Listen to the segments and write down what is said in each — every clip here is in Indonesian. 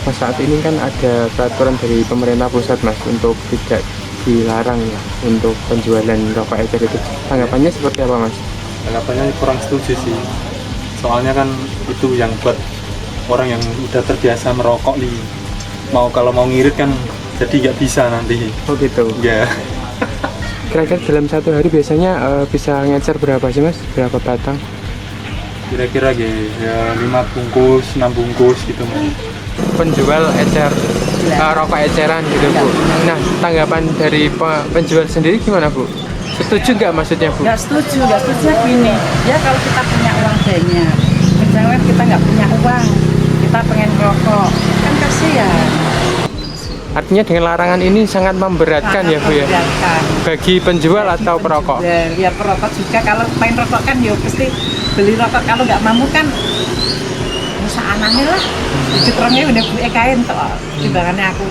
Mas, saat ini kan ada peraturan dari pemerintah pusat Mas untuk tidak dilarang ya untuk penjualan rokok ecer itu. Tanggapannya seperti apa Mas? Tanggapannya kurang setuju sih. Soalnya kan itu yang buat orang yang udah terbiasa merokok nih. Kalau mau ngirit kan jadi nggak bisa nanti. Oh gitu. Ya, Kira-kira dalam satu hari biasanya bisa ngecer berapa sih Mas? Berapa batang? kira-kira ya 5 bungkus, 6 bungkus gitu Mas. Penjual ecer, rokok eceran gitu Bu. Nah, tanggapan dari penjual sendiri gimana Bu? Setuju nggak maksudnya Bu? Nggak setuju gini. Ya kalau kita punya uang banyak, misalnya kita nggak punya uang, kita pengen rokok, kan kasihan. Artinya dengan larangan ini sangat memberatkan ya Bu ya? Memberatkan. Bagi penjual atau perokok? Ya perokok juga, kalau main rokok kan ya pasti beli rokok, kalau nggak mampu kan bisa aneh lah. Cetrongnya udah gue kain tuh, timbangannya aku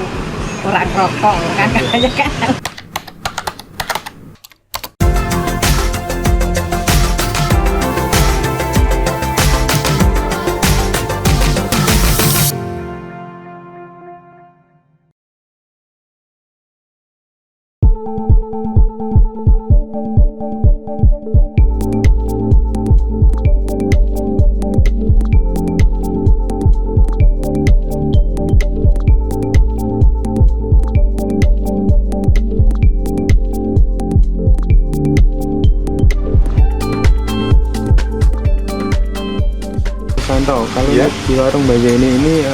orang rokok kan kayaknya kan. Contoh, kalau Iya. di warung Baja ini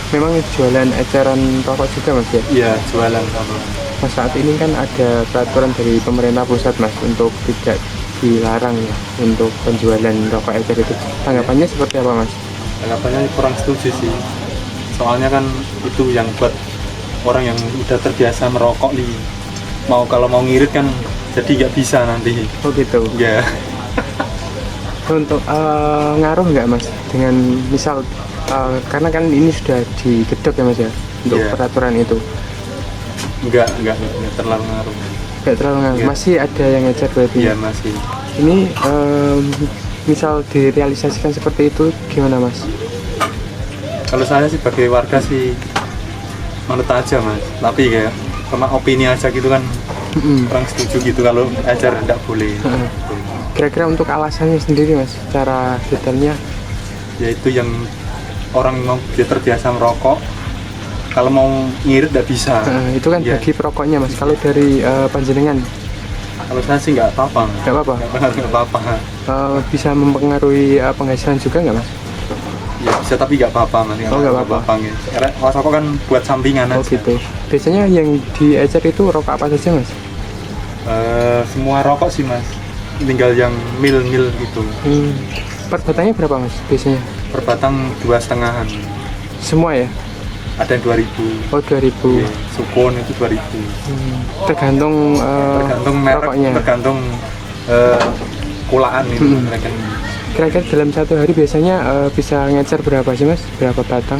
memang jualan eceran rokok juga Mas ya? Iya, jualan sama. Mas, saat ini kan ada peraturan dari pemerintah pusat Mas untuk tidak dilarang ya untuk penjualan rokok ecer itu. Tanggapannya seperti apa Mas? Tanggapannya kurang setuju sih. Soalnya kan itu yang buat orang yang udah terbiasa merokok nih. Kalau mau ngirit kan jadi nggak bisa nanti. Oh gitu. Ya, Untuk ngaruh nggak Mas dengan misal karena kan ini sudah digedok ya Mas ya untuk Iya. peraturan itu. nggak terlalu ngaruh. Nggak terlalu ngaruh. Iya. Masih ada yang ngecer berarti. Iya masih. Ini misal direalisasikan seperti itu gimana Mas? Kalau saya sih sebagai warga sih menurut aja Mas. Tapi kayak cuma opini aja gitu kan, kurang setuju gitu kalau ecer nggak boleh. Kira-kira untuk alasannya sendiri Mas, secara detailnya? Yaitu yang orang mau dia terbiasa merokok, kalau mau ngirit nggak bisa. Itu kan Iya. bagi perokoknya Mas. Kalau dari panjenengan Kalau saya sih nggak apa-apa. nggak apa-apa. Nggak apa-apa. Bisa mempengaruhi penghasilan juga nggak Mas? Ya bisa tapi nggak apa-apa Mas. Oh, nggak apa-apa. Gitu. Karena rokok kan buat sampingan Oh aja. gitu. Biasanya yang diecer itu rokok apa saja Mas? Semua rokok sih Mas. Tinggal yang mil gitu. Per batangnya berapa Mas biasanya? Per batang 2,5-an. Semua ya? Ada yang 2.000. Oh 2000. Iya, Sukun itu 2.000. Tergantung Tergantung merek, rokoknya. tergantung kulaan itu mereka. Kira-kira dalam satu hari biasanya bisa ngecer berapa sih Mas? Berapa batang?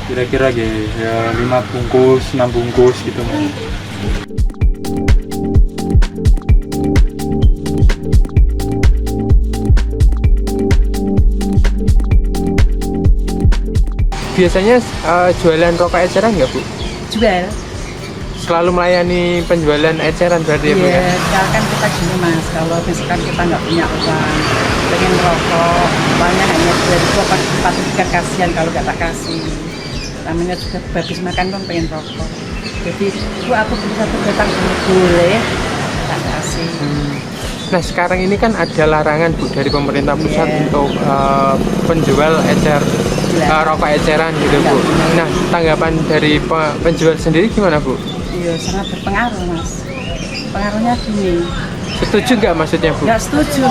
Kira-kira ya 5 bungkus, 6 bungkus gitu Mas. Biasanya jualan rokok eceran nggak Bu? Jual. Selalu melayani penjualan eceran berarti ya Bu ya? Iya, misalkan kita gini Mas, kalau misalkan kita nggak punya uang, pengen rokok, uangnya hanya 2.000 apa 4.000, kasihan kalau nggak tak kasih. Namanya juga habis makan kan pengen rokok. Jadi, Bu aku beli 1 batang boleh, tak kasih. Nah sekarang ini kan ada larangan Bu dari pemerintah pusat Iya. untuk penjual ecer, rokok eceran gitu Bu. Nah tanggapan dari penjual sendiri gimana Bu? Iya, sangat berpengaruh Mas. Pengaruhnya gini, Setuju nggak maksudnya Bu? nggak setuju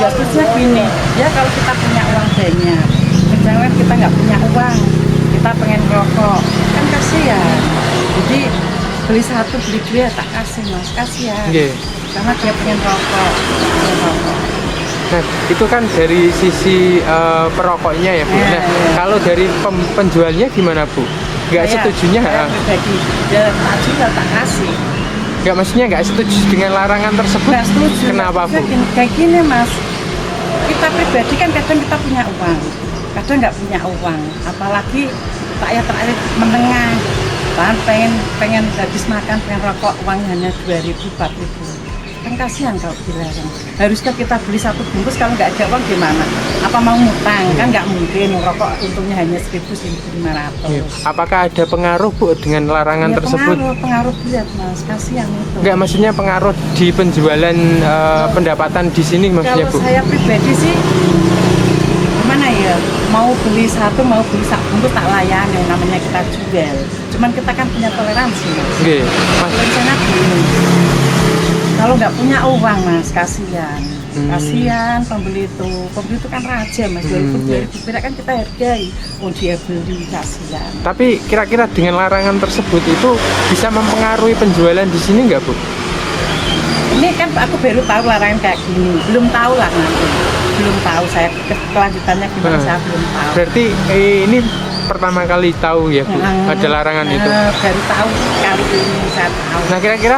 gini. Ya kalau kita punya uang banyak, misalnya kita nggak punya uang, kita pengen rokok, kan kasihan. Jadi beli 1 beli 2 tak kasih Mas, kasihan. Iya. Karena dia pengen rokok. Nah itu kan dari sisi perokoknya ya Bu. Iya, Nah iya. kalau dari penjualnya gimana Bu? Nggak setujunya? Saya pribadi, ya tak juga tak kasih. Nggak, maksudnya nggak setuju dengan larangan tersebut? Nggak setuju. Kenapa Bu? Kayak gini Mas, kita pribadi kan kadang kita punya uang, kadang nggak punya uang. Apalagi rakyat menengah bahkan pengen habis makan, pengen rokok, uangnya hanya 2.000, 4.000. Kan kasihan kalau dilarang. Haruskah kita beli satu bungkus, kalau nggak ada uang gimana? Apa mau ngutang? Kan nggak mungkin, rokok untungnya hanya 1.000, 1.500. Apakah ada pengaruh Bu dengan larangan Ya, tersebut? pengaruh lihat Mas, kasihan itu. Enggak, maksudnya pengaruh di penjualan pendapatan di sini maksudnya Kalau Bu? saya pribadi sih gimana ya, mau beli satu mau beli sak bungkus tak layani, namanya kita jual. Cuman kita kan punya toleransi Mas. Oke, Mas. Rencana gini, kalau nggak punya uang Mas, kasihan. Kasihan pembeli itu kan raja Mas, 2.000 perak kan kita hargai. Oh dia beli, kasihan. Tapi kira-kira dengan larangan tersebut itu bisa mempengaruhi penjualan di sini nggak Bu? Ini kan aku baru tahu larangan kayak gini, belum tahu lah nanti. Belum tahu saya kelanjutannya gimana, saya belum tahu. Berarti ini pertama kali tahu ya Bu, ada larangan itu. Baru tahu kali ini saya tahu. Nah kira-kira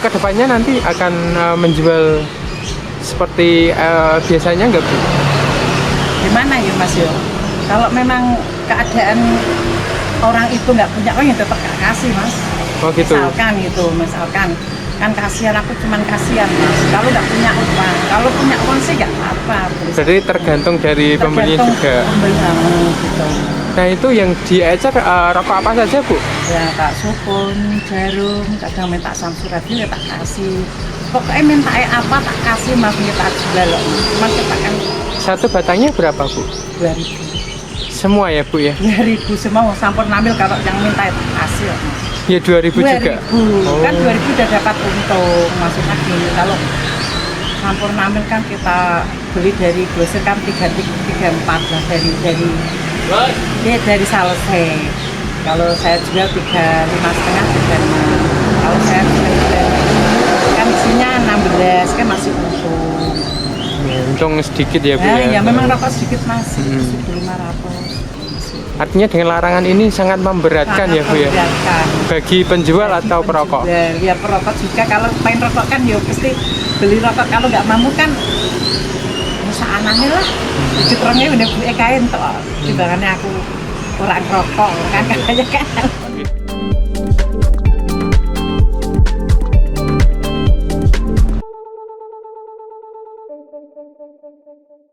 kedepannya nanti akan menjual seperti biasanya nggak Bu? Gimana ya Mas yo? Kalau memang keadaan orang itu nggak punya uang ya tetap nggak kasih Mas. Oh gitu. Misalkan kan kasihan, aku cuman kasihan Mas. Kalau nggak punya uang, kalau punya uang sih nggak apa-apa. Jadi tergantung dari pembeli juga. Gitu. Nah itu yang diecer rokok apa saja Bu? Ya tak sukun, jarum, kadang minta samsu radio ya tak kasih. Pokoknya minta apa tak kasih Mas, kita jual loh. Cuman kita kan Satu batangnya berapa Bu? 2.000. Semua ya Bu ya? 2.000 semua campur nambil, kalau yang minta itu kasih loh, Mas. Ya 2.000 juga? 2.000, kan 2.000 udah dapat untung. Maksudnya gini, kalau campur nambil kan kita beli dari grosir kan 3, 4 lah dari selesai. Kalau saya jual 35,5, 36. Kalau saya jual kan isinya 16 kan masih untung. Ya, untung sedikit ya Bu Ya ya? memang rokok sedikit masih 1.500. Artinya dengan larangan ini sangat memberatkan ya Bu ya? Memberatkan. Bagi penjual atau perokok? Ya perokok juga, kalau pengen rokok kan ya pasti beli rokok, kalau nggak mampu kan bisa anaknya lah. Citrongnya udah beli kain toh, timbangannya aku kurang rokok kan katanya kan.